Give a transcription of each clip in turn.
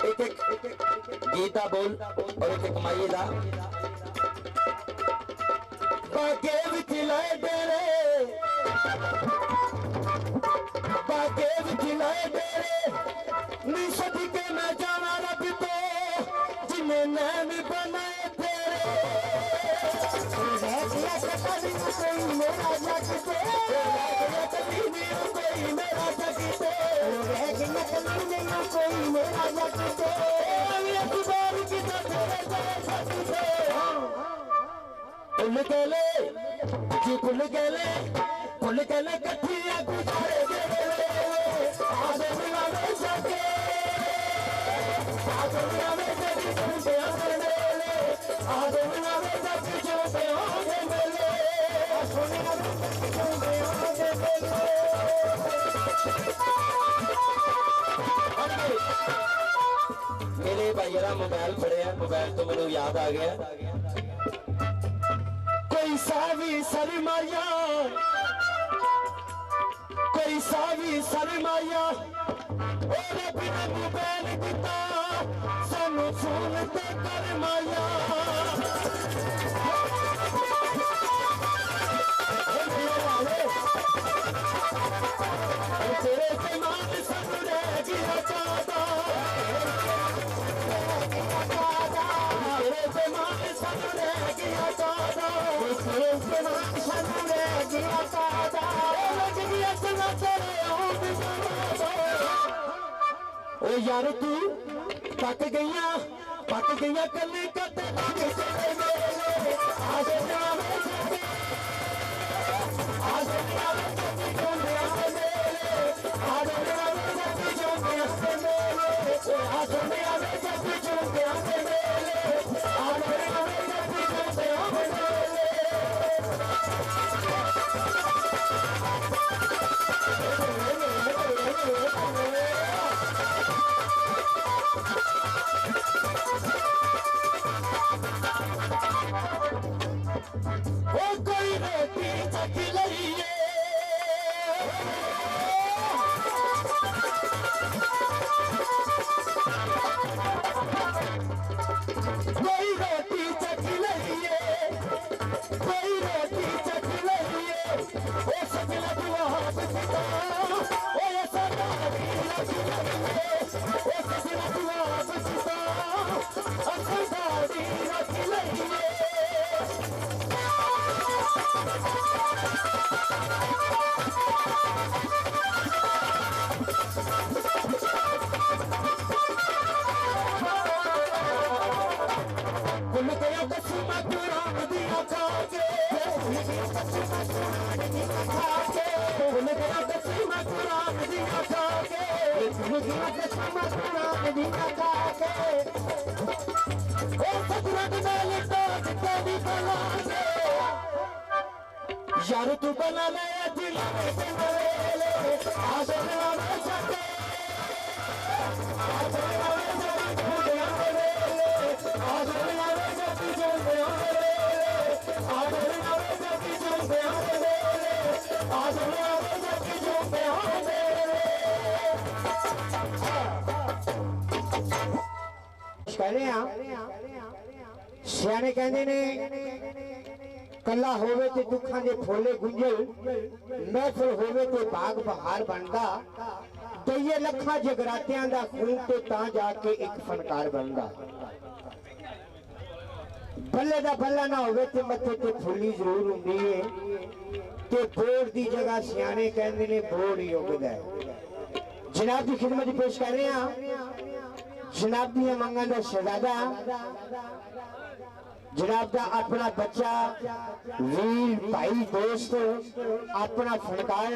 एक एक गीता बोल और एक कमाई दा बागे विच लाए डेरे बागे विच लाए डेरे नी सदी के मैं जाना रब तो जिन्हें नैन बनाए तेरे कोई मेरा जग से कोई मेरा जग से कोई मेरा जग से भुल गए जी भुल गए कठिया गुजारे मेरे भाई जरा मोबाइल फड़िया मोबाइल तो मैंने याद आ गया कोई सावी सरमाया कोई सावी सरमाया और बिना मोबाइल दिता सानू सुनते कर माया तेरे से मान सानू रह गया चाहता तेरे से मान सानू रह गया चाहता तेरे से मान सानू रह गया चाहता लग गया चला तेरे ओ यार तू पक गईया कली कते चले मेरे यार तू बना ले दिल सियाने कहते ने कला होवे ते दुखां दे फुल गुंजल महफिल होवे ते बाग बहार बनदा दईए लखा जगरातियां दा खून ते तां जाके एक फनकार बनदा बल्ले दा बल्ला ना होवे ते मथे ते फुल्ली जरूर हुंदी है ते बोर दी जगह सियाने कहंदे ने बोर ही उगदा है। जनाब की खिदमत पेश कर रहे हैं जनाब दी मंगां दा शहजादा जनाब का अपना बच्चा वीर भाई दोस्त अपना फनकार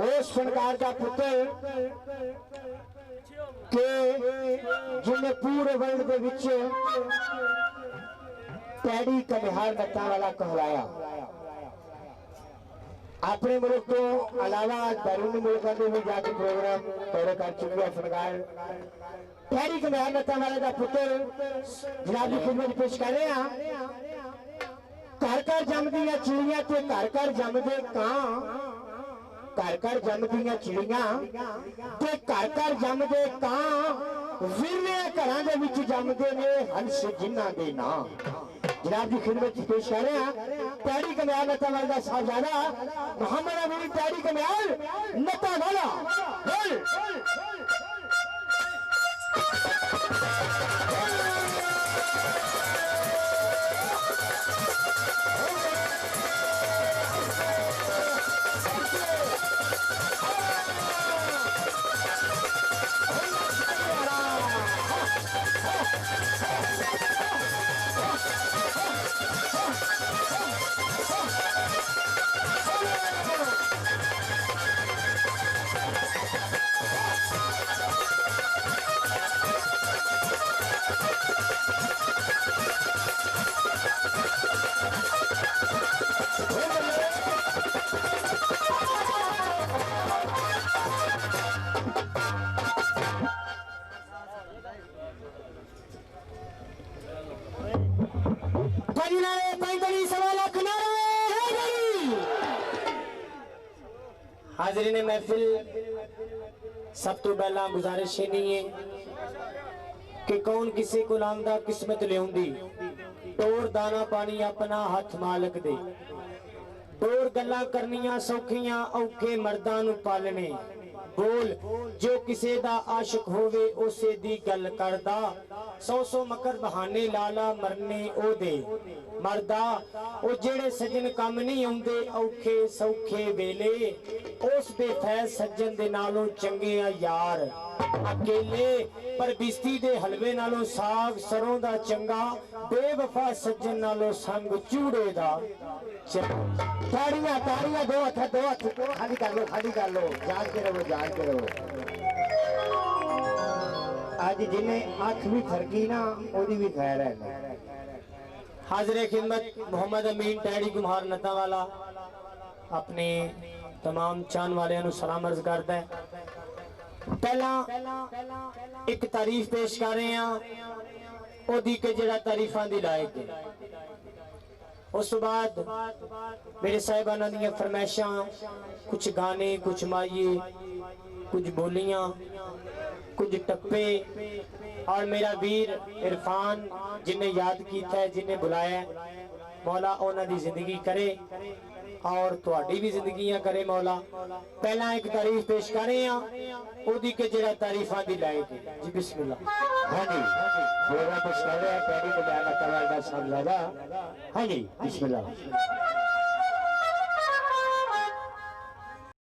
उस फनकार का पुत्र के जिन्हें पूरे वर्ल्ड के विच पैड़ी कमिहार नत्ता वाला कहलाया अपने मुल्क तो अलावा बैरून मुल्कों में भी जाके प्रोग्राम तौर कर चुके हैं फनकार पैड़ी कमिहार नत्ता वाले का पुत्र जनाब की खिदमत पेश कर रहे हैं। घर घर जमदियां चिड़ियां ते घर घर जमदे कां घर घर जमदियां चिड़ियां ते घर घर जमदे कां विरले घरां दे विच जमदे ने हंस जिन्हां दे नां। जनाब की खिदमत पेश कर रहे हैं टैडी कमयाल नतावाल दा साहबजादा मोहम्मद अमीन टैडी कमयाल नतावाला। हाजरीन महफिल सब तो पहला गुजारिश ही नहीं है कि कौन किसी को लांदा किस्मत लियाउंदी टोर दाना पानी अपना हथ मालक दे टोर गल्लां करनियां सौखियां औखे मर्दां नूं पालने बोल जो किसे दा आशिक होवे उसे दी गल करदा सौ सौ मकर बहाने लाला मरने ओ दे मरदा ओ जेड़े सजन कम नहीं आउंदे औखे सौखे वेले उस बेफैज सज्जन दे नालों चंगे आ यार अकेले पर बिस्ती दे हलवे नालों साग सरों दा चंगा बेवफा सज्जन नालों संग चूड़े दा। ताड़ियां ताड़ियां दो हथ खाली कर लो जान के रहो आज जिन्हें अख भी थरकी ना ओदी भी खैर है। हाजिर खिदमत मोहम्मद अमीन टैडी कुम्हार नतावाला अपने तमाम चाहन वाले सलाम अर्ज करता है। पहला एक तारीफ पेश कर रहे हैं ओदी के जड़ा तारीफां दी लायक है। उस बाद मेरे साहिबाना दी फरमाइशां कुछ गाने कुछ माइये कुछ बोलियां कुछ टप्पे और मेरा वीर इरफान जिन्हें याद किया है जिन्हें बुलाया मौला उन्हां दी जिंदगी करे और तुहाडी भी जिंदगियां करे मौला। पहला एक तारीफ पेश कर रहे हैं ओदी के जरा तारीफां दी लायक है जी बिस्मिल्लाह। हां जी पेश कर रहे हैं टैडी कमयाल नतावाल दा साहबजादा। हां जी बिस्मिल्लाह।